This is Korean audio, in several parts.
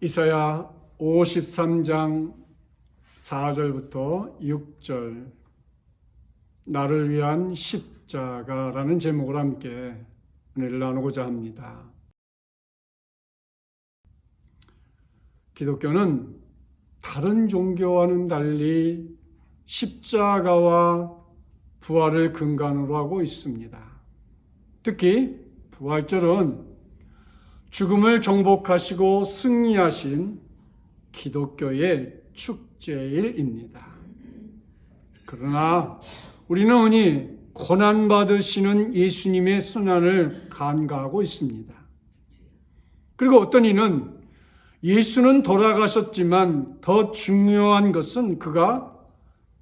이사야 53장 4절부터 6절 나를 위한 십자가라는 제목으로 함께 은혜를 나누고자 합니다. 기독교는 다른 종교와는 달리 십자가와 부활을 근간으로 하고 있습니다. 특히 부활절은 죽음을 정복하시고 승리하신 기독교의 축제일입니다. 그러나 우리는 흔히 고난받으시는 예수님의 순환을 간과하고 있습니다. 그리고 어떤 이는 예수는 돌아가셨지만 더 중요한 것은 그가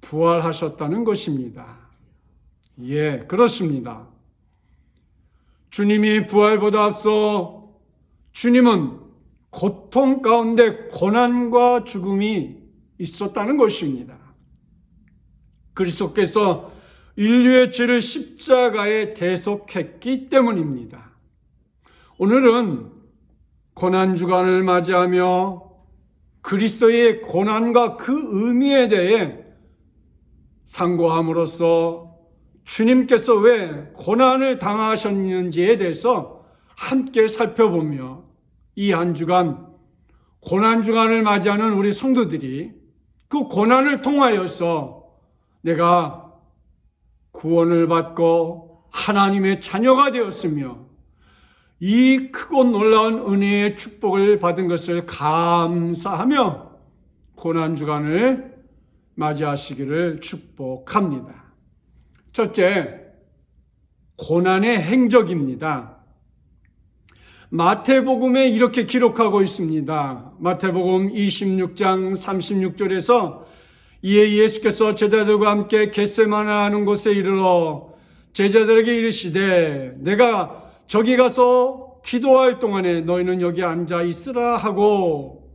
부활하셨다는 것입니다. 예, 그렇습니다. 주님이 부활보다 앞서 주님은 고통 가운데 고난과 죽음이 있었다는 것입니다. 그리스도께서 인류의 죄를 십자가에 대속했기 때문입니다. 오늘은 고난주간을 맞이하며 그리스도의 고난과 그 의미에 대해 상고함으로써 주님께서 왜 고난을 당하셨는지에 대해서 함께 살펴보며 이 한 주간 고난주간을 맞이하는 우리 성도들이 그 고난을 통하여서 내가 구원을 받고 하나님의 자녀가 되었으며 이 크고 놀라운 은혜의 축복을 받은 것을 감사하며 고난주간을 맞이하시기를 축복합니다. 첫째, 고난의 행적입니다. 마태복음에 이렇게 기록하고 있습니다. 마태복음 26장 36절에서 이에 예수께서 제자들과 함께 겟세마네 하는 곳에 이르러 제자들에게 이르시되 내가 저기 가서 기도할 동안에 너희는 여기 앉아 있으라 하고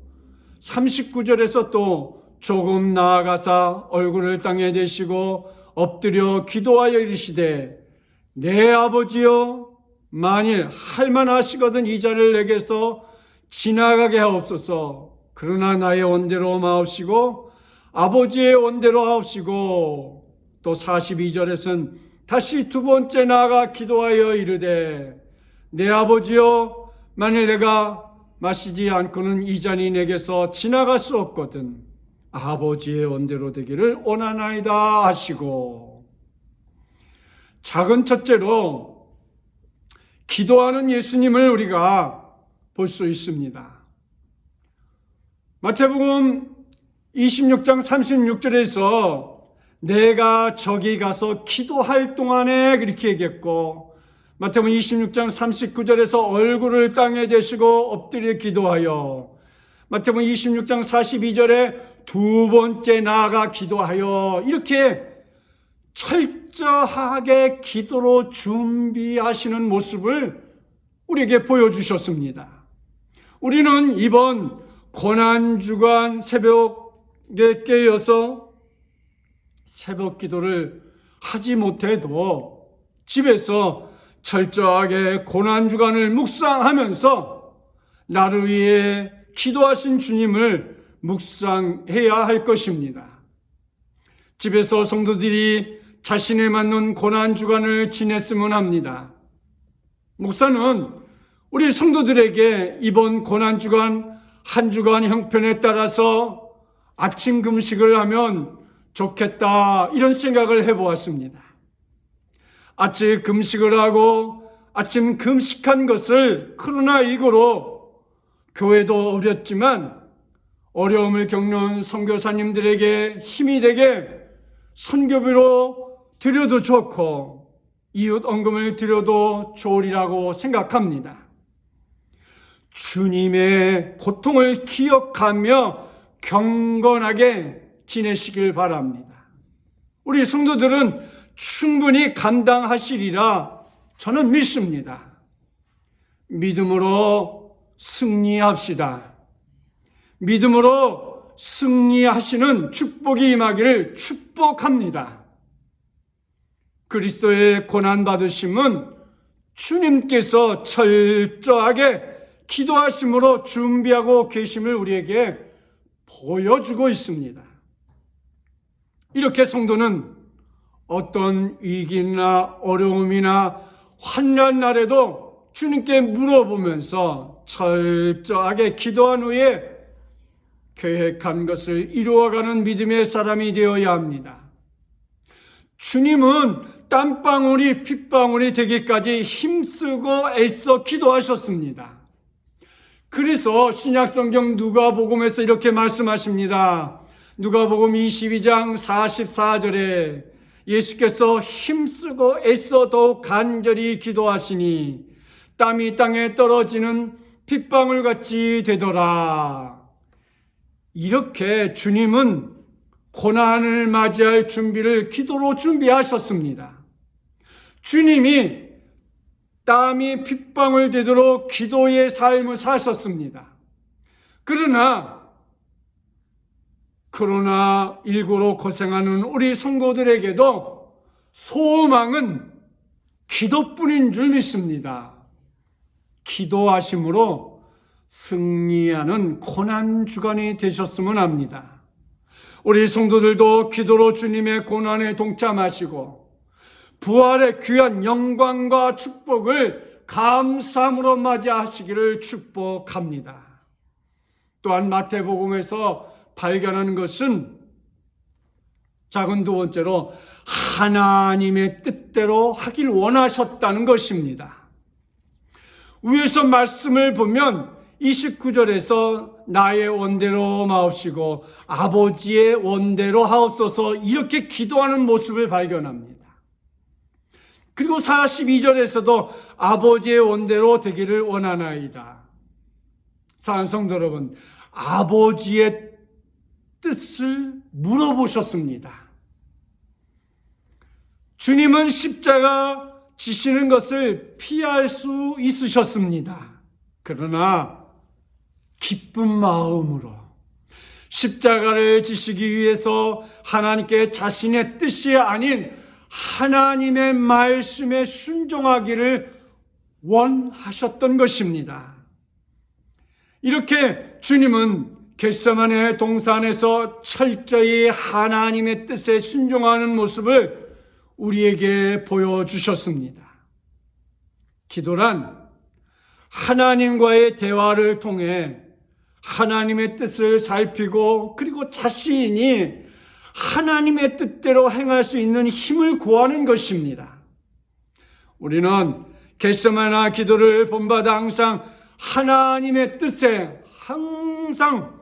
39절에서 또 조금 나아가사 얼굴을 땅에 대시고 엎드려 기도하여 이르시되 내 아버지여 만일 할만하시거든 이 자를 내게서 지나가게 하옵소서. 그러나 나의 원대로 마옵시고 아버지의 원대로 하옵시고. 또 42절에서는 다시 두 번째 나아가 기도하여 이르되 내 아버지여 만일 내가 마시지 않고는 이 잔이 내게서 지나갈 수 없거든 아버지의 원대로 되기를 원하나이다 하시고. 작은 첫째로 기도하는 예수님을 우리가 볼 수 있습니다. 마태복음 26장 36절에서 내가 저기 가서 기도할 동안에 그렇게 얘기했고, 마태복음 26장 39절에서 얼굴을 땅에 대시고 엎드려 기도하여, 마태복음 26장 42절에 두 번째 나아가 기도하여, 이렇게 철저하게 기도로 준비하시는 모습을 우리에게 보여주셨습니다. 우리는 이번 고난주간 새벽에 깨어서 새벽 기도를 하지 못해도 집에서 철저하게 고난주간을 묵상하면서 나를 위해 기도하신 주님을 묵상해야 할 것입니다. 집에서 성도들이 자신에 맞는 고난주간을 지냈으면 합니다. 목사는 우리 성도들에게 이번 고난주간 한 주간 형편에 따라서 아침 금식을 하면 좋겠다 이런 생각을 해보았습니다. 아침 금식을 하고 아침 금식한 것을 코로나19로 교회도 어렵지만 어려움을 겪는 선교사님들에게 힘이 되게 선교비로 드려도 좋고 이웃 헌금을 드려도 좋으리라고 생각합니다. 주님의 고통을 기억하며 경건하게 지내시길 바랍니다. 우리 성도들은 충분히 감당하시리라 저는 믿습니다. 믿음으로 승리합시다. 믿음으로 승리하시는 축복이 임하기를 축복합니다. 그리스도의 고난받으심은 주님께서 철저하게 기도하심으로 준비하고 계심을 우리에게 보여주고 있습니다. 이렇게 성도는 어떤 위기나 어려움이나 환난 날에도 주님께 물어보면서 철저하게 기도한 후에 계획한 것을 이루어가는 믿음의 사람이 되어야 합니다. 주님은 땀방울이 핏방울이 되기까지 힘쓰고 애써 기도하셨습니다. 그래서 신약성경 누가복음에서 이렇게 말씀하십니다. 누가복음 22장 44절에 예수께서 힘쓰고 애써 더욱 간절히 기도하시니 땀이 땅에 떨어지는 핏방울같이 되더라. 이렇게 주님은 고난을 맞이할 준비를 기도로 준비하셨습니다. 주님이 땀이 핏방울 되도록 기도의 삶을 사셨습니다. 그러나 코로나19로 고생하는 우리 성도들에게도 소망은 기도뿐인 줄 믿습니다. 기도하심으로 승리하는 고난 주간이 되셨으면 합니다. 우리 성도들도 기도로 주님의 고난에 동참하시고 부활의 귀한 영광과 축복을 감사함으로 맞이하시기를 축복합니다. 또한 마태복음에서 발견하는 것은 작은 두 번째로 하나님의 뜻대로 하길 원하셨다는 것입니다. 위에서 말씀을 보면 29절에서 나의 원대로 마옵시고 아버지의 원대로 하옵소서 이렇게 기도하는 모습을 발견합니다. 그리고 42절에서도 아버지의 원대로 되기를 원하나이다. 사랑하는 성도 여러분, 아버지의 뜻을 물어보셨습니다. 주님은 십자가 지시는 것을 피할 수 있으셨습니다. 그러나 기쁜 마음으로 십자가를 지시기 위해서 하나님께 자신의 뜻이 아닌 하나님의 말씀에 순종하기를 원하셨던 것입니다. 이렇게 주님은 겟세마네 동산에서 철저히 하나님의 뜻에 순종하는 모습을 우리에게 보여주셨습니다. 기도란 하나님과의 대화를 통해 하나님의 뜻을 살피고 그리고 자신이 하나님의 뜻대로 행할 수 있는 힘을 구하는 것입니다. 우리는 겟세마네 기도를 본받아 항상 하나님의 뜻에 항상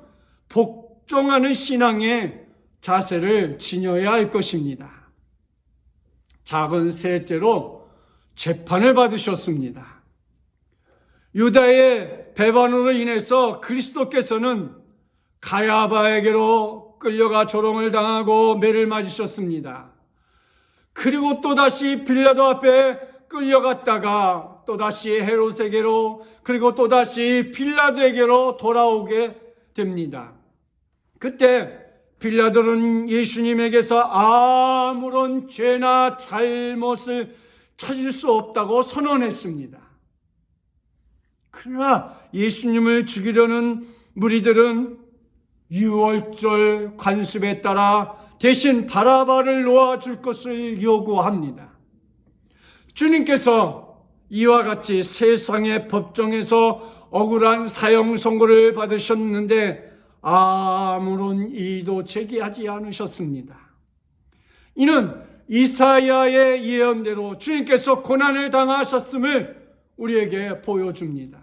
복종하는 신앙의 자세를 지녀야 할 것입니다. 작은 셋째로 재판을 받으셨습니다. 유다의 배반으로 인해서 그리스도께서는 가야바에게로 끌려가 조롱을 당하고 매를 맞으셨습니다. 그리고 또다시 빌라도 앞에 끌려갔다가 또다시 헤롯에게로 그리고 또다시 빌라도에게로 돌아오게 됩니다. 그때 빌라도는 예수님에게서 아무런 죄나 잘못을 찾을 수 없다고 선언했습니다. 그러나 예수님을 죽이려는 무리들은 유월절 관습에 따라 대신 바라바를 놓아줄 것을 요구합니다. 주님께서 이와 같이 세상의 법정에서 억울한 사형 선고를 받으셨는데 아무런 이의도 제기하지 않으셨습니다. 이는 이사야의 예언대로 주님께서 고난을 당하셨음을 우리에게 보여줍니다.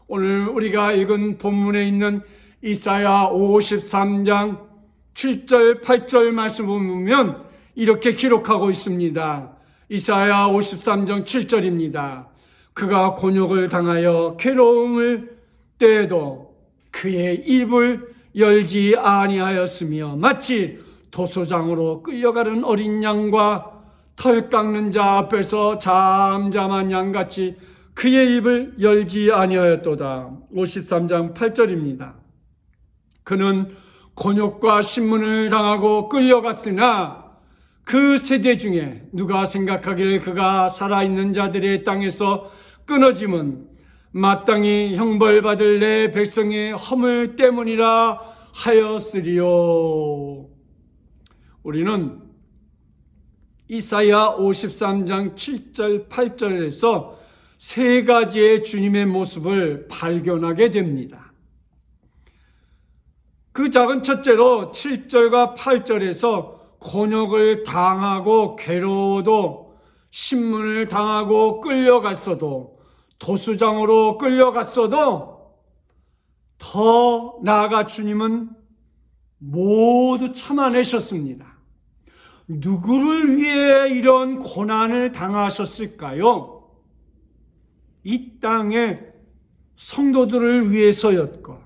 오늘 우리가 읽은 본문에 있는 이사야 53장 7절 8절 말씀을 보면 이렇게 기록하고 있습니다. 이사야 53장 7절입니다. 그가 곤욕을 당하여 괴로움을 때에도 그의 입을 열지 아니하였으며 마치 도소장으로 끌려가는 어린 양과 털 깎는 자 앞에서 잠잠한 양같이 그의 입을 열지 아니하였도다. 53장 8절입니다. 그는 곤욕과 신문을 당하고 끌려갔으나 그 세대 중에 누가 생각하기를 그가 살아있는 자들의 땅에서 끊어짐은 마땅히 형벌받을 내 백성의 허물 때문이라 하였으리요. 우리는 이사야 53장 7절 8절에서 세 가지의 주님의 모습을 발견하게 됩니다. 그 작은 첫째로 7절과 8절에서 곤욕을 당하고 괴로워도, 신문을 당하고 끌려갔어도, 도수장으로 끌려갔어도, 더 나아가 주님은 모두 참아내셨습니다. 누구를 위해 이런 고난을 당하셨을까요? 이 땅의 성도들을 위해서였고,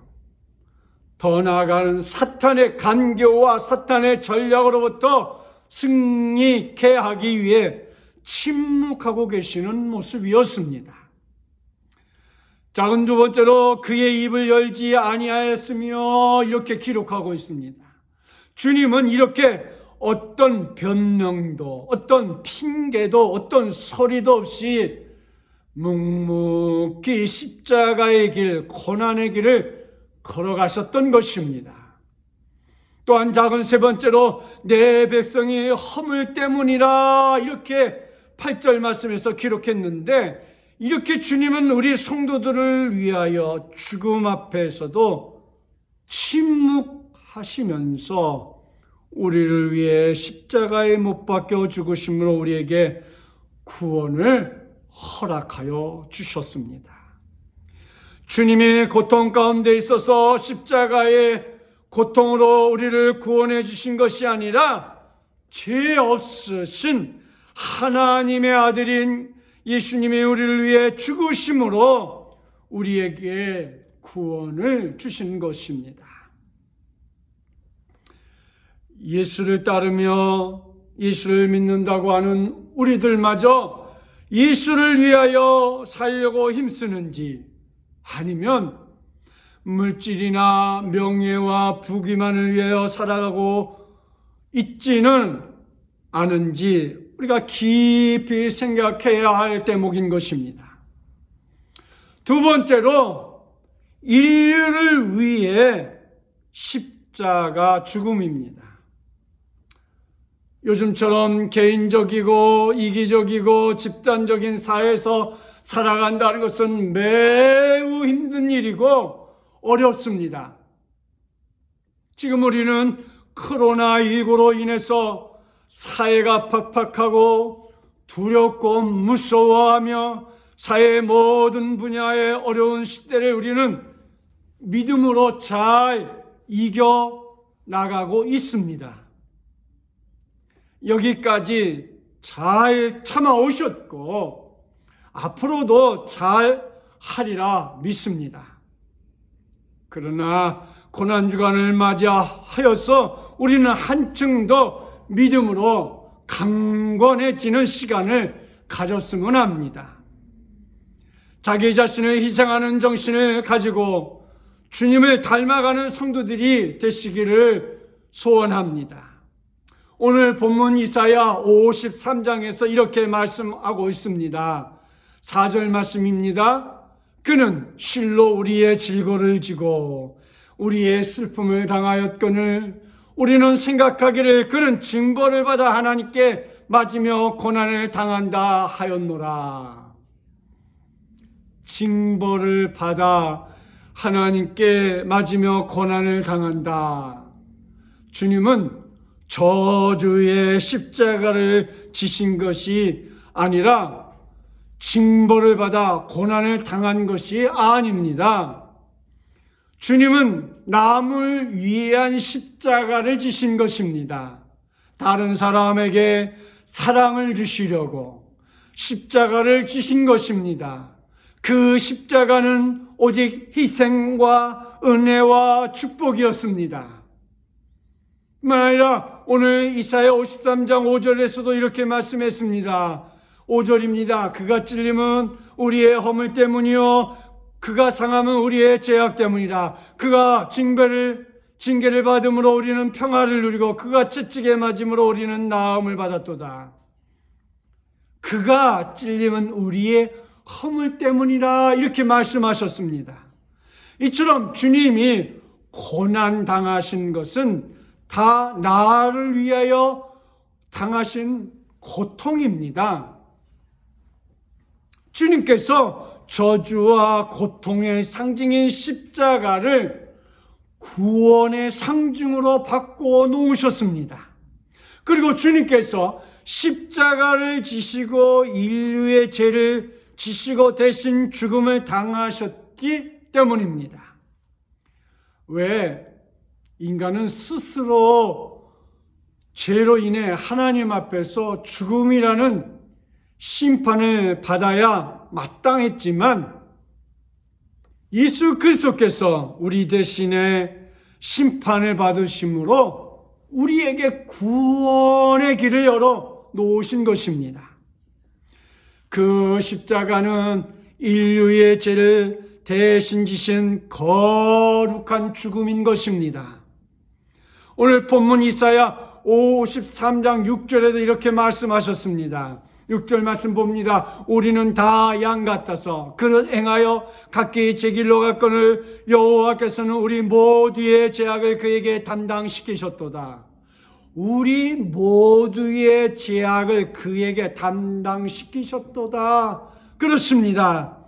더 나아가는 사탄의 간교와 사탄의 전략으로부터 승리케 하기 위해 침묵하고 계시는 모습이었습니다. 작은 두 번째로 그의 입을 열지 아니하였으며 이렇게 기록하고 있습니다. 주님은 이렇게 어떤 변명도, 어떤 핑계도, 어떤 소리도 없이 묵묵히 십자가의 길, 고난의 길을 걸어가셨던 것입니다. 또한 작은 세 번째로 내 백성이 허물 때문이라 이렇게 8절 말씀에서 기록했는데, 이렇게 주님은 우리 성도들을 위하여 죽음 앞에서도 침묵하시면서 우리를 위해 십자가에 못 박혀 죽으심으로 우리에게 구원을 허락하여 주셨습니다. 주님이 고통 가운데 있어서 십자가의 고통으로 우리를 구원해 주신 것이 아니라 죄 없으신 하나님의 아들인 예수님이 우리를 위해 죽으심으로 우리에게 구원을 주신 것입니다. 예수를 따르며 예수를 믿는다고 하는 우리들마저 예수를 위하여 살려고 힘쓰는지, 아니면 물질이나 명예와 부귀만을 위하여 살아가고 있지는 않은지 우리가 깊이 생각해야 할 대목인 것입니다. 두 번째로 인류를 위해 십자가 죽음입니다. 요즘처럼 개인적이고 이기적이고 집단적인 사회에서 살아간다는 것은 매우 힘든 일이고 어렵습니다. 지금 우리는 코로나19로 인해서 사회가 팍팍하고 두렵고 무서워하며 사회의 모든 분야의 어려운 시대를 우리는 믿음으로 잘 이겨나가고 있습니다. 여기까지 잘 참아오셨고 앞으로도 잘 하리라 믿습니다. 그러나 고난주간을 맞이하여서 우리는 한층 더 믿음으로 강건해지는 시간을 가졌으면 합니다. 자기 자신을 희생하는 정신을 가지고 주님을 닮아가는 성도들이 되시기를 소원합니다. 오늘 본문 이사야 53장에서 이렇게 말씀하고 있습니다. 4절 말씀입니다. 그는 실로 우리의 질고를 지고 우리의 슬픔을 당하였거늘 우리는 생각하기를 그는 징벌을 받아 하나님께 맞으며 고난을 당한다 하였노라. 징벌을 받아 하나님께 맞으며 고난을 당한다. 주님은 저주의 십자가를 지신 것이 아니라 징벌을 받아 고난을 당한 것이 아닙니다. 주님은 남을 위한 십자가를 지신 것입니다. 다른 사람에게 사랑을 주시려고 십자가를 지신 것입니다. 그 십자가는 오직 희생과 은혜와 축복이었습니다. 뿐만 아니라 오늘 이사야 53장 5절에서도 이렇게 말씀했습니다. 5절입니다. 그가 찔림은 우리의 허물 때문이요 그가 상함은 우리의 죄악 때문이라. 그가 징계를 받음으로 우리는 평화를 누리고 그가 채찍에 맞음으로 우리는 나음을 받았도다. 그가 찔림은 우리의 허물 때문이라 이렇게 말씀하셨습니다. 이처럼 주님이 고난 당하신 것은 다 나를 위하여 당하신 고통입니다. 주님께서 저주와 고통의 상징인 십자가를 구원의 상징으로 바꿔 놓으셨습니다. 그리고 주님께서 십자가를 지시고 인류의 죄를 지시고 대신 죽음을 당하셨기 때문입니다. 왜? 인간은 스스로 죄로 인해 하나님 앞에서 죽음이라는 심판을 받아야 마땅했지만 예수 그리스도께서 우리 대신에 심판을 받으심으로 우리에게 구원의 길을 열어 놓으신 것입니다. 그 십자가는 인류의 죄를 대신 지신 거룩한 죽음인 것입니다. 오늘 본문 이사야 53장 6절에도 이렇게 말씀하셨습니다. 6절 말씀 봅니다. 우리는 다 양 같아서 그릇 행하여 각기 제 길로 갔거늘 여호와께서는 우리 모두의 죄악을 그에게 담당시키셨도다. 우리 모두의 죄악을 그에게 담당시키셨도다. 그렇습니다.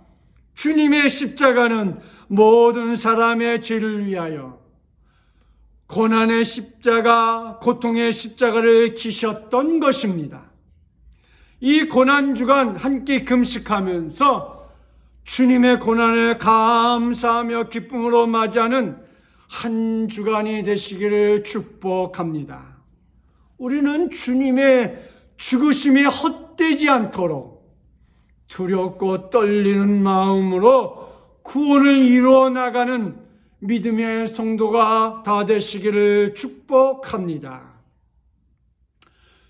주님의 십자가는 모든 사람의 죄를 위하여 고난의 십자가, 고통의 십자가를 지셨던 것입니다. 이 고난주간 한 끼 금식하면서 주님의 고난을 감사하며 기쁨으로 맞이하는 한 주간이 되시기를 축복합니다. 우리는 주님의 죽으심이 헛되지 않도록 두렵고 떨리는 마음으로 구원을 이루어 나가는 믿음의 성도가 다 되시기를 축복합니다.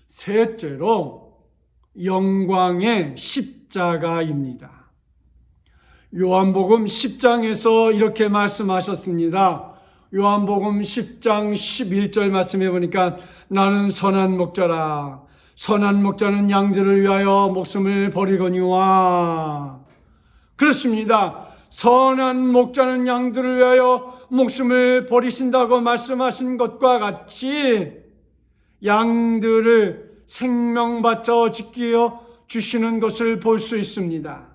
셋째로 영광의 십자가입니다. 요한복음 10장에서 이렇게 말씀하셨습니다. 요한복음 10장 11절 말씀해 보니까 나는 선한 목자라. 선한 목자는 양들을 위하여 목숨을 버리거니와. 그렇습니다. 선한 목자는 양들을 위하여 목숨을 버리신다고 말씀하신 것과 같이 양들을 생명 바쳐 지키어 주시는 것을 볼 수 있습니다.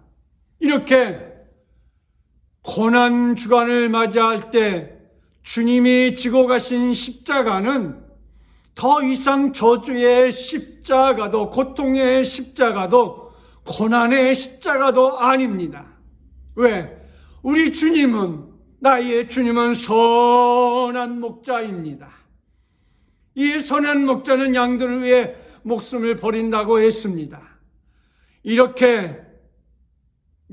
이렇게 고난 주간을 맞이할 때 주님이 지고 가신 십자가는 더 이상 저주의 십자가도, 고통의 십자가도, 고난의 십자가도 아닙니다. 왜? 우리 주님은, 나의 주님은 선한 목자입니다. 이 선한 목자는 양들을 위해 목숨을 버린다고 했습니다. 이렇게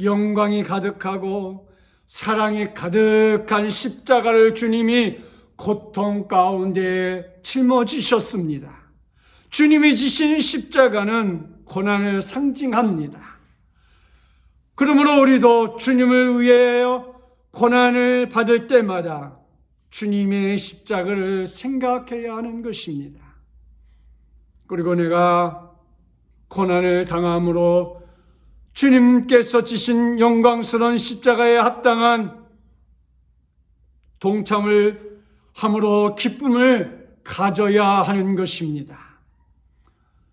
영광이 가득하고 사랑이 가득한 십자가를 주님이 고통 가운데 짊어지셨습니다. 주님이 지신 십자가는 고난을 상징합니다. 그러므로 우리도 주님을 위하여 고난을 받을 때마다 주님의 십자가를 생각해야 하는 것입니다. 그리고 내가 고난을 당함으로 주님께서 지신 영광스러운 십자가에 합당한 동참을 함으로 기쁨을 가져야 하는 것입니다.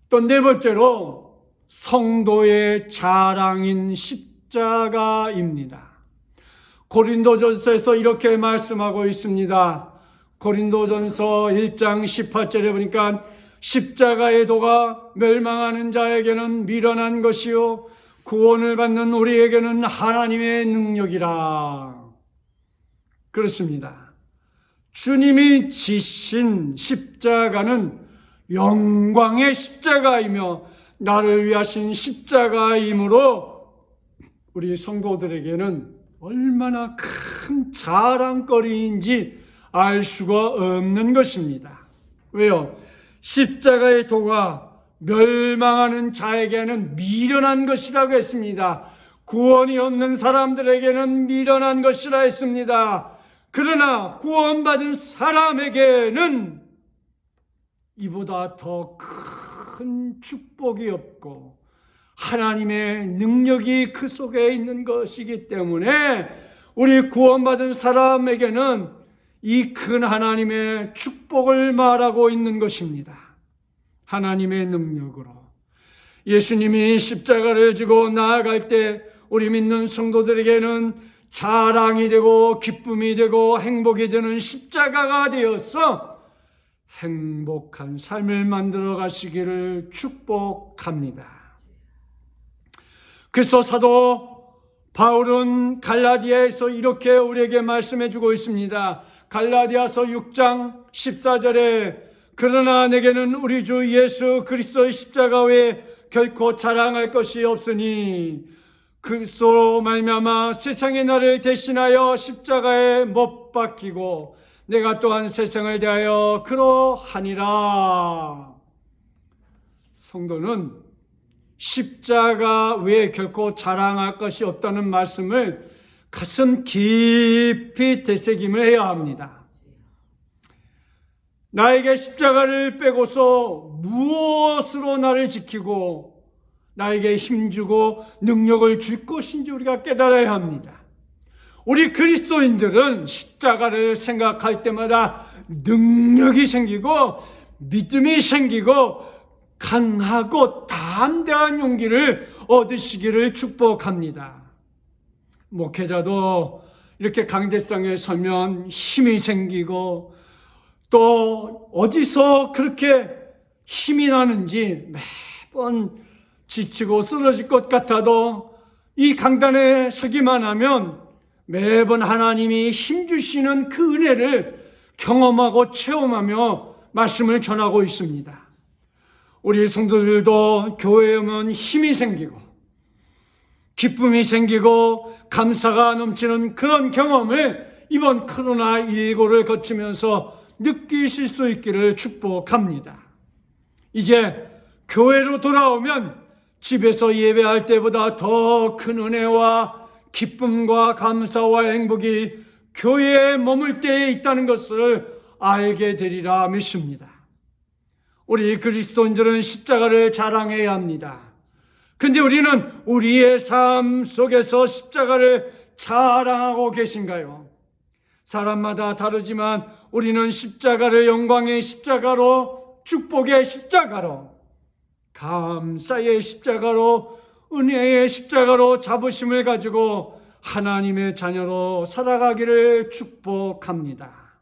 또 네 번째로 성도의 자랑인 십자가입니다. 고린도전서에서 이렇게 말씀하고 있습니다. 고린도전서 1장 18절에 보니까 십자가의 도가 멸망하는 자에게는 미련한 것이요 구원을 받는 우리에게는 하나님의 능력이라. 그렇습니다. 주님이 지신 십자가는 영광의 십자가이며 나를 위하신 십자가이므로 우리 성도들에게는 얼마나 큰 자랑거리인지 알 수가 없는 것입니다. 왜요? 십자가의 도가 멸망하는 자에게는 미련한 것이라고 했습니다. 구원이 없는 사람들에게는 미련한 것이라 했습니다. 그러나 구원받은 사람에게는 이보다 더 큰 축복이 없고 하나님의 능력이 그 속에 있는 것이기 때문에 우리 구원받은 사람에게는 이 큰 하나님의 축복을 말하고 있는 것입니다. 하나님의 능력으로 예수님이 십자가를 지고 나아갈 때 우리 믿는 성도들에게는 자랑이 되고 기쁨이 되고 행복이 되는 십자가가 되어서 행복한 삶을 만들어 가시기를 축복합니다. 그래서 사도 바울은 갈라디아에서 이렇게 우리에게 말씀해 주고 있습니다. 갈라디아서 6장 14절에 그러나 내게는 우리 주 예수 그리스도의 십자가 외에 결코 자랑할 것이 없으니 그리스도로 말미암아 세상의 나를 대신하여 십자가에 못 박히고 내가 또한 세상을 대하여 그러하니라. 성도는 십자가 외에 결코 자랑할 것이 없다는 말씀을 가슴 깊이 되새김을 해야 합니다. 나에게 십자가를 빼고서 무엇으로 나를 지키고 나에게 힘주고 능력을 줄 것인지 우리가 깨달아야 합니다. 우리 그리스도인들은 십자가를 생각할 때마다 능력이 생기고 믿음이 생기고 강하고 담대한 용기를 얻으시기를 축복합니다. 목회자도 이렇게 강대상에 서면 힘이 생기고 또 어디서 그렇게 힘이 나는지 매번 지치고 쓰러질 것 같아도 이 강단에 서기만 하면 매번 하나님이 힘주시는 그 은혜를 경험하고 체험하며 말씀을 전하고 있습니다. 우리 성도들도 교회에 오면 힘이 생기고 기쁨이 생기고 감사가 넘치는 그런 경험을 이번 코로나19를 거치면서 느끼실 수 있기를 축복합니다. 이제 교회로 돌아오면 집에서 예배할 때보다 더 큰 은혜와 기쁨과 감사와 행복이 교회에 머물 때에 있다는 것을 알게 되리라 믿습니다. 우리 그리스도인들은 십자가를 자랑해야 합니다. 근데 우리는 우리의 삶 속에서 십자가를 자랑하고 계신가요? 사람마다 다르지만 우리는 십자가를 영광의 십자가로, 축복의 십자가로, 감사의 십자가로, 은혜의 십자가로 자부심을 가지고 하나님의 자녀로 살아가기를 축복합니다.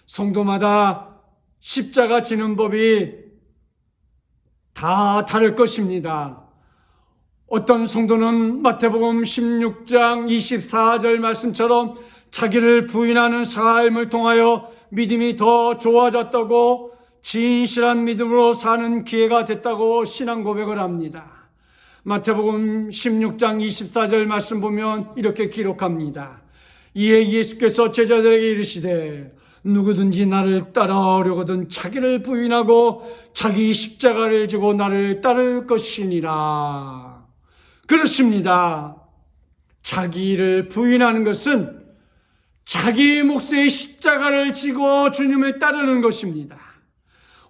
성도마다 십자가 지는 법이 다 다를 것입니다. 어떤 성도는 마태복음 16장 24절 말씀처럼 자기를 부인하는 삶을 통하여 믿음이 더 좋아졌다고 진실한 믿음으로 사는 기회가 됐다고 신앙 고백을 합니다. 마태복음 16장 24절 말씀 보면 이렇게 기록합니다. 이에 예수께서 제자들에게 이르시되 누구든지 나를 따라오려거든 자기를 부인하고 자기 십자가를 지고 나를 따를 것이니라. 그렇습니다. 자기를 부인하는 것은 자기 몫의 십자가를 지고 주님을 따르는 것입니다.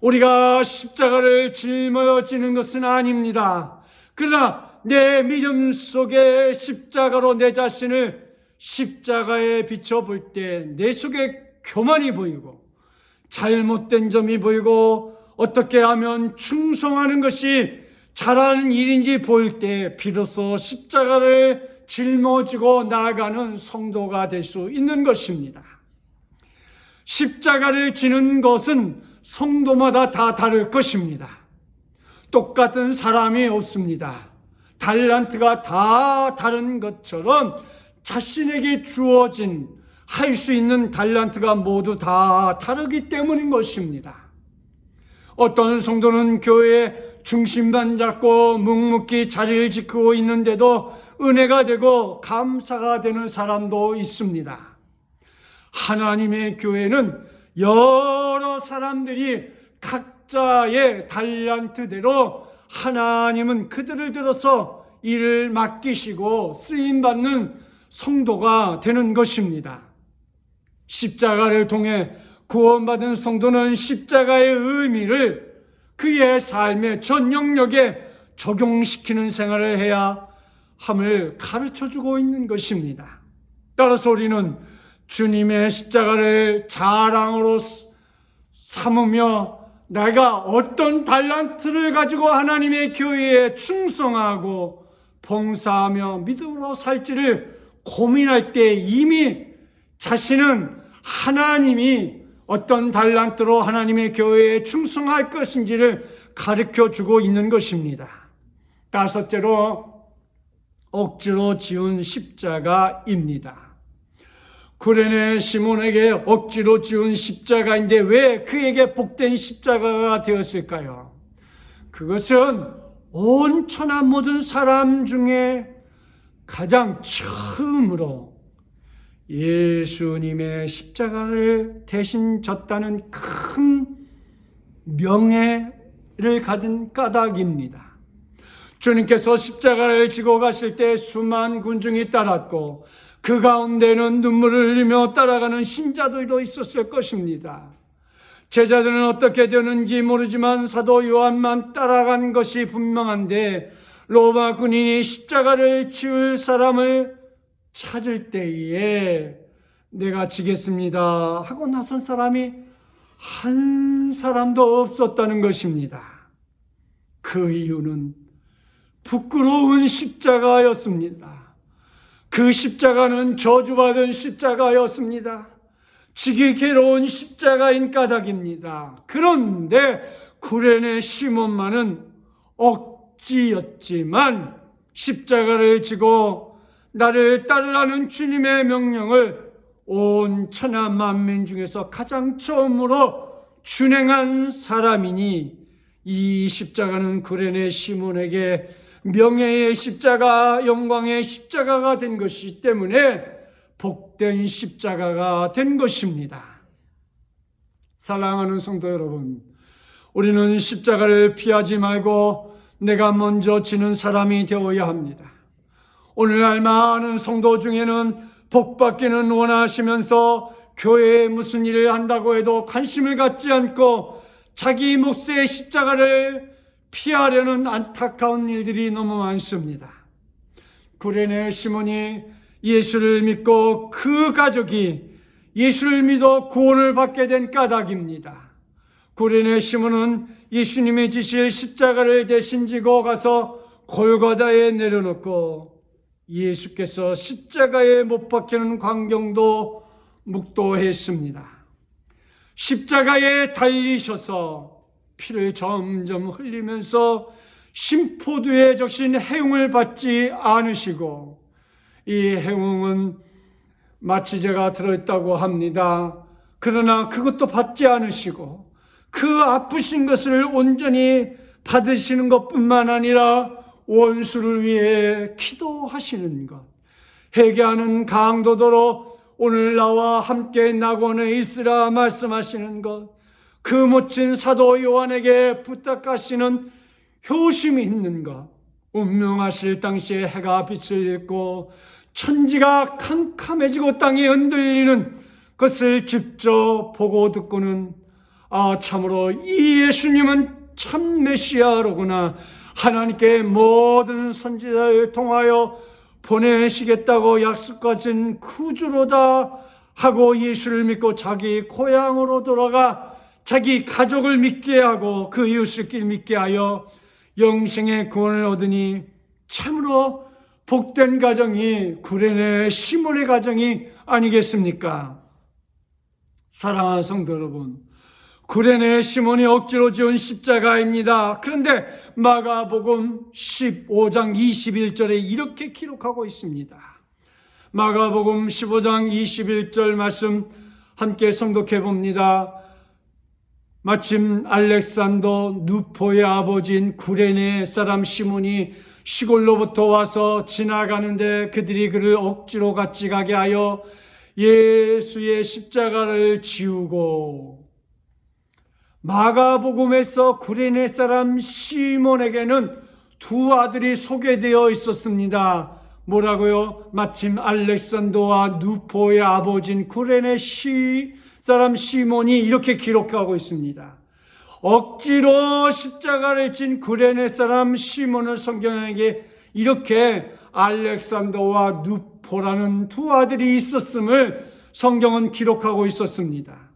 우리가 십자가를 짊어지는 것은 아닙니다. 그러나 내 믿음 속에 십자가로 내 자신을 십자가에 비춰볼 때 내 속에 교만이 보이고 잘못된 점이 보이고 어떻게 하면 충성하는 것이 잘하는 일인지 보일 때 비로소 십자가를 짊어지고 나아가는 성도가 될 수 있는 것입니다. 십자가를 지는 것은 성도마다 다 다를 것입니다. 똑같은 사람이 없습니다. 달란트가 다 다른 것처럼 자신에게 주어진 할 수 있는 달란트가 모두 다 다르기 때문인 것입니다. 어떤 성도는 교회에 중심만 잡고 묵묵히 자리를 지키고 있는데도 은혜가 되고 감사가 되는 사람도 있습니다. 하나님의 교회는 여러 사람들이 각자의 달란트대로 하나님은 그들을 들어서 일을 맡기시고 쓰임받는 성도가 되는 것입니다. 십자가를 통해 구원받은 성도는 십자가의 의미를 그의 삶의 전 영역에 적용시키는 생활을 해야 함을 가르쳐주고 있는 것입니다. 따라서 우리는 주님의 십자가를 자랑으로 삼으며 내가 어떤 달란트를 가지고 하나님의 교회에 충성하고 봉사하며 믿음으로 살지를 고민할 때 이미 자신은 하나님이 어떤 달란트로 하나님의 교회에 충성할 것인지를 가르쳐주고 있는 것입니다. 다섯째로 억지로 지은 십자가입니다. 구레네 시몬에게 억지로 지은 십자가인데 왜 그에게 복된 십자가가 되었을까요? 그것은 온 천하 모든 사람 중에 가장 처음으로 예수님의 십자가를 대신 졌다는 큰 명예를 가진 까닭입니다. 주님께서 십자가를 지고 가실 때 수만 군중이 따랐고 그 가운데는 눈물을 흘리며 따라가는 신자들도 있었을 것입니다. 제자들은 어떻게 되는지 모르지만 사도 요한만 따라간 것이 분명한데 로마 군인이 십자가를 지을 사람을 찾을 때에 내가 지겠습니다 하고 나선 사람이 한 사람도 없었다는 것입니다. 그 이유는 부끄러운 십자가였습니다. 그 십자가는 저주받은 십자가였습니다. 지기 괴로운 십자가인 까닭입니다. 그런데 구레네 시몬만은 억지였지만 십자가를 지고 나를 따르라는 주님의 명령을 온 천하 만민 중에서 가장 처음으로 준행한 사람이니 이 십자가는 구레네 시몬에게 명예의 십자가, 영광의 십자가가 된 것이기 때문에 복된 십자가가 된 것입니다. 사랑하는 성도 여러분, 우리는 십자가를 피하지 말고 내가 먼저 지는 사람이 되어야 합니다. 오늘날 많은 성도 중에는 복받기는 원하시면서 교회에 무슨 일을 한다고 해도 관심을 갖지 않고 자기 몫의 십자가를 피하려는 안타까운 일들이 너무 많습니다. 구레네 시몬이 예수를 믿고 그 가족이 예수를 믿어 구원을 받게 된 까닭입니다. 구레네 시몬은 예수님이 지실 십자가를 대신 지고 가서 골고다에 내려놓고 예수께서 십자가에 못 박히는 광경도 묵도했습니다. 십자가에 달리셔서 피를 점점 흘리면서 심포두에 적신 해웅을 받지 않으시고 이 해웅은 마취제가 들어있다고 합니다. 그러나 그것도 받지 않으시고 그 아프신 것을 온전히 받으시는 것뿐만 아니라 원수를 위해 기도하시는 것, 회개하는 강도도로 오늘 나와 함께 낙원에 있으라 말씀하시는 것, 그 멋진 사도 요한에게 부탁하시는 효심이 있는 것, 운명하실 당시에 해가 빛을 잃고 천지가 캄캄해지고 땅이 흔들리는 것을 직접 보고 듣고는 참으로 이 예수님은 참 메시아로구나, 하나님께 모든 선지자를 통하여 보내시겠다고 약속하신 구주로다 하고 예수를 믿고 자기 고향으로 돌아가 자기 가족을 믿게 하고 그 이웃을 믿게 하여 영생의 구원을 얻으니 참으로 복된 가정이 구레네 시몬의 가정이 아니겠습니까? 사랑하는 성도 여러분, 구레네 시몬이 억지로 지은 십자가입니다. 그런데 마가복음 15장 21절에 이렇게 기록하고 있습니다. 마가복음 15장 21절 말씀 함께 성독해 봅니다. 마침 알렉산더 누포의 아버지인 구레네 사람 시몬이 시골로부터 와서 지나가는데 그들이 그를 억지로 같이 가게 하여 예수의 십자가를 지우고, 마가복음에서 구레네 사람 시몬에게는 두 아들이 소개되어 있었습니다. 뭐라고요? 마침 알렉산더와 누포의 아버지인 구레네 사람 시몬이 이렇게 기록하고 있습니다. 억지로 십자가를 진 구레네 사람 시몬을 성경에게 이렇게 알렉산더와 누포라는 두 아들이 있었음을 성경은 기록하고 있었습니다.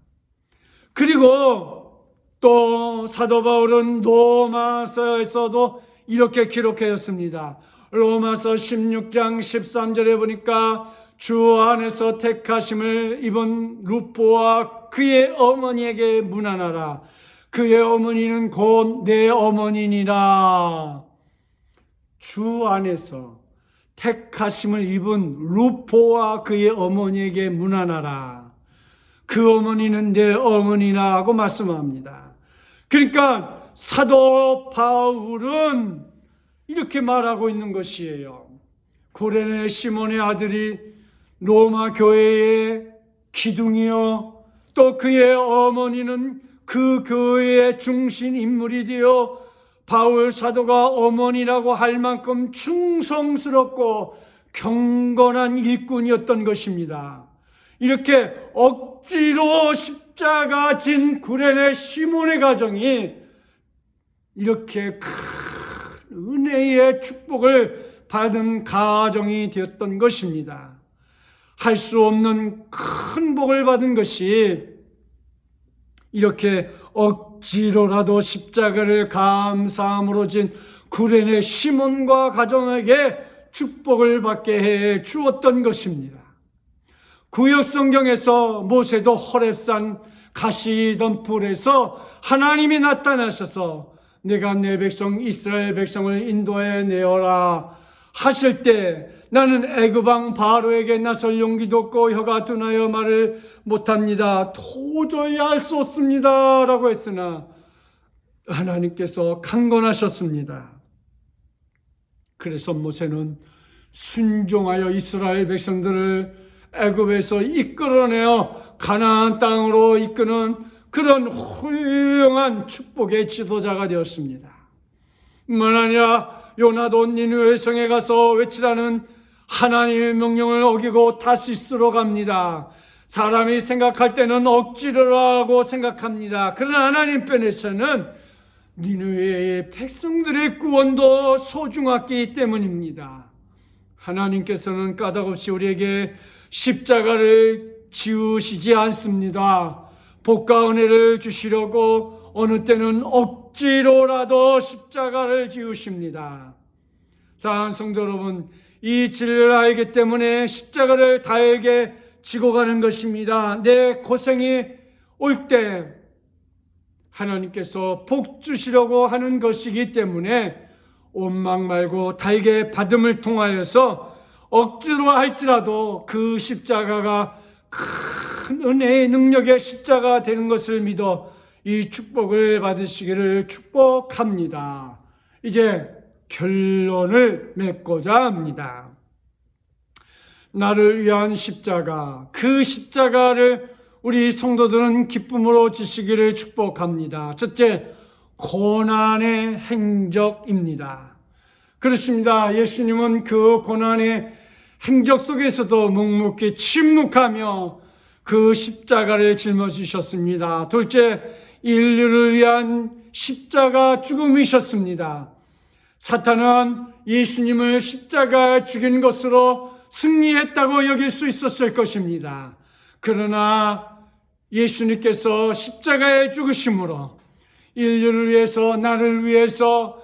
그리고 또 사도 바울은 로마서에서도 이렇게 기록하였습니다. 로마서 16장 13절에 보니까 주 안에서 택하심을 입은 루포와 그의 어머니에게 문안하라. 그의 어머니는 곧 내 어머니니라. 주 안에서 택하심을 입은 루포와 그의 어머니에게 문안하라. 그 어머니는 내 어머니라 하고 말씀합니다. 그러니까 사도 바울은 이렇게 말하고 있는 것이에요. 구레네 시몬의 아들이 로마 교회의 기둥이요, 또 그의 어머니는 그 교회의 중심 인물이 되어 바울 사도가 어머니라고 할 만큼 충성스럽고 경건한 일꾼이었던 것입니다. 이렇게 억지로 십자가 진 구레네 시몬의 가정이 이렇게 큰 은혜의 축복을 받은 가정이 되었던 것입니다. 할 수 없는 큰 복을 받은 것이 이렇게 억지로라도 십자가를 감사함으로 진 구레네 시몬과 가정에게 축복을 받게 해 주었던 것입니다. 구약 성경에서 모세도 호렙산 가시던 불에서 하나님이 나타나셔서 내가 내 백성 이스라엘 백성을 인도해 내어라 하실 때 나는 애굽 왕 바로에게 나설 용기도 없고 혀가 둔하여 말을 못합니다. 도저히 할 수 없습니다 라고 했으나 하나님께서 강건하셨습니다. 그래서 모세는 순종하여 이스라엘 백성들을 애굽에서 이끌어내어 가나안 땅으로 이끄는 그런 훌륭한 축복의 지도자가 되었습니다. 뿐만 아니라 요나도 니느웨 성에 가서 외치라는 하나님의 명령을 어기고 다시스로 갑니다. 사람이 생각할 때는 억지로라고 생각합니다. 그러나 하나님 편에서는 니느웨의 백성들의 구원도 소중하기 때문입니다. 하나님께서는 까닭없이 우리에게 십자가를 지우시지 않습니다. 복과 은혜를 주시려고 어느 때는 억지로라도 십자가를 지우십니다. 사랑하는 성도 여러분, 이 진리를 알기 때문에 십자가를 달게 지고 가는 것입니다. 내 고생이 올 때 하나님께서 복 주시려고 하는 것이기 때문에 원망 말고 달게 받음을 통하여서 억지로 할지라도 그 십자가가 큰 은혜의 능력의 십자가 되는 것을 믿어 이 축복을 받으시기를 축복합니다. 이제 결론을 맺고자 합니다. 나를 위한 십자가, 그 십자가를 우리 성도들은 기쁨으로 지시기를 축복합니다. 첫째, 고난의 행적입니다. 그렇습니다. 예수님은 그 고난의 행적 속에서도 묵묵히 침묵하며 그 십자가를 짊어지셨습니다. 둘째, 인류를 위한 십자가 죽음이셨습니다. 사탄은 예수님을 십자가에 죽인 것으로 승리했다고 여길 수 있었을 것입니다. 그러나 예수님께서 십자가에 죽으심으로 인류를 위해서, 나를 위해서,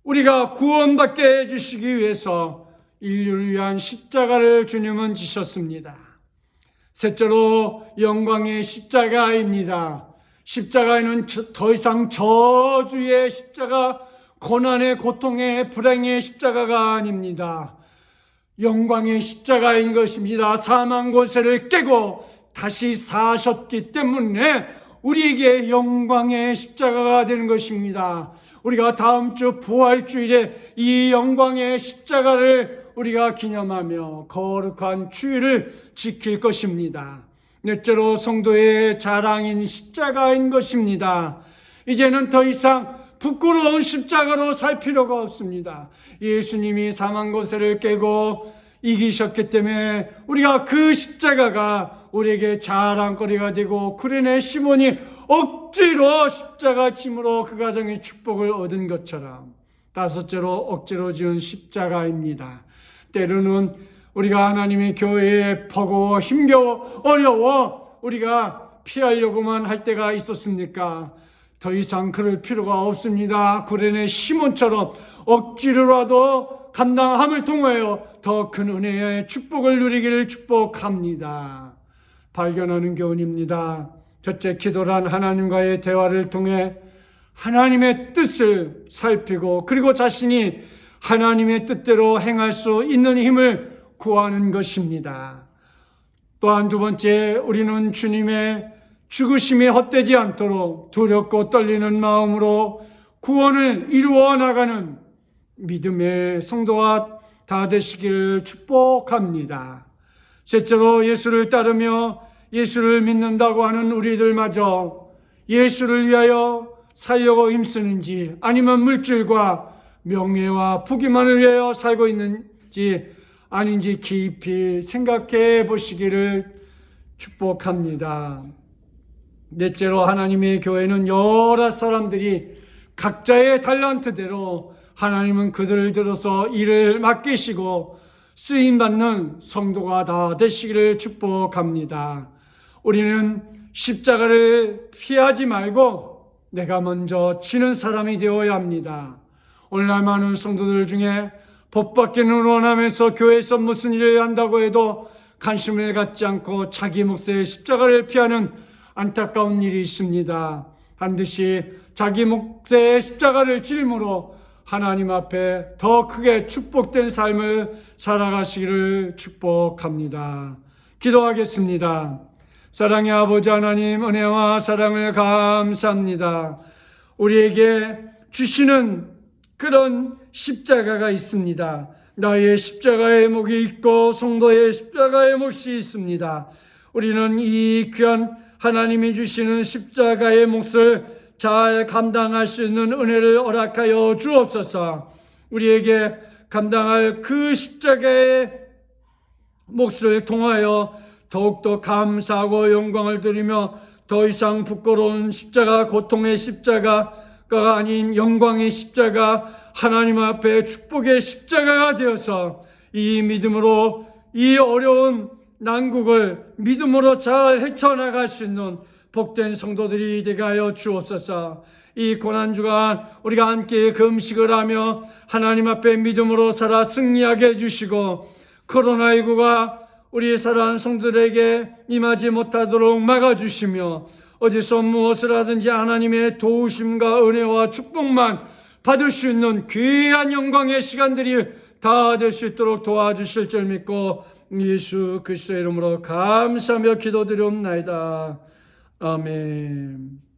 우리가 구원받게 해주시기 위해서 인류를 위한 십자가를 주님은 지셨습니다. 셋째로 영광의 십자가입니다. 십자가에는 더 이상 저주의 십자가, 고난의 고통의 불행의 십자가가 아닙니다. 영광의 십자가인 것입니다. 사망 권세를 깨고 다시 사셨기 때문에 우리에게 영광의 십자가가 되는 것입니다. 우리가 다음 주 부활주일에 이 영광의 십자가를 우리가 기념하며 거룩한 주일을 지킬 것입니다. 넷째로 성도의 자랑인 십자가인 것입니다. 이제는 더 이상 부끄러운 십자가로 살 필요가 없습니다. 예수님이 사망 권세를 깨고 이기셨기 때문에 우리가 그 십자가가 우리에게 자랑거리가 되고 구레네 시몬이 억지로 십자가 짐으로 그 가정의 축복을 얻은 것처럼 다섯째로 억지로 지은 십자가입니다. 때로는 우리가 하나님의 교회에 버거워 힘겨워 어려워 우리가 피하려고만 할 때가 있었습니까? 더 이상 그럴 필요가 없습니다. 구레네 시몬처럼 억지로라도 감당함을 통하여 더 큰 은혜의 축복을 누리기를 축복합니다. 발견하는 교훈입니다. 첫째, 기도란 하나님과의 대화를 통해 하나님의 뜻을 살피고 그리고 자신이 하나님의 뜻대로 행할 수 있는 힘을 구하는 것입니다. 또한 두 번째, 우리는 주님의 죽으심이 헛되지 않도록 두렵고 떨리는 마음으로 구원을 이루어 나가는 믿음의 성도가 다 되시기를 축복합니다. 셋째로, 예수를 따르며 예수를 믿는다고 하는 우리들마저 예수를 위하여 살려고 힘쓰는지 아니면 물질과 명예와 부귀만을 위하여 살고 있는지 아닌지 깊이 생각해 보시기를 축복합니다. 넷째로, 하나님의 교회는 여러 사람들이 각자의 달란트대로 하나님은 그들을 들어서 일을 맡기시고 쓰임받는 성도가 다 되시기를 축복합니다. 우리는 십자가를 피하지 말고 내가 먼저 지는 사람이 되어야 합니다. 오늘날 많은 성도들 중에 법받기는 원하면서 교회에서 무슨 일을 한다고 해도 관심을 갖지 않고 자기 몫의 십자가를 피하는 안타까운 일이 있습니다. 반드시 자기 몫의 십자가를 짊으로 하나님 앞에 더 크게 축복된 삶을 살아가시기를 축복합니다. 기도하겠습니다. 사랑의 아버지 하나님, 은혜와 사랑을 감사합니다. 우리에게 주시는 그런 십자가가 있습니다. 나의 십자가의 몫이 있고 성도의 십자가의 몫이 있습니다. 우리는 이 귀한 하나님이 주시는 십자가의 몫을 잘 감당할 수 있는 은혜를 허락하여 주옵소서. 우리에게 감당할 그 십자가의 몫을 통하여 더욱더 감사하고 영광을 드리며 더 이상 부끄러운 십자가, 고통의 십자가가 아닌 영광의 십자가, 하나님 앞에 축복의 십자가가 되어서 이 믿음으로 이 어려운 난국을 믿음으로 잘 헤쳐나갈 수 있는 복된 성도들이 되게 하여 주옵소서. 이 고난주간 우리가 함께 금식을 하며 하나님 앞에 믿음으로 살아 승리하게 해주시고 코로나19가 우리 사랑하는 성도들에게 임하지 못하도록 막아주시며 어디서 무엇을 하든지 하나님의 도우심과 은혜와 축복만 받을 수 있는 귀한 영광의 시간들이 다 될 수 있도록 도와주실 줄 믿고 예수 그리스도의 이름으로 감사하며 기도드리옵나이다. 아멘.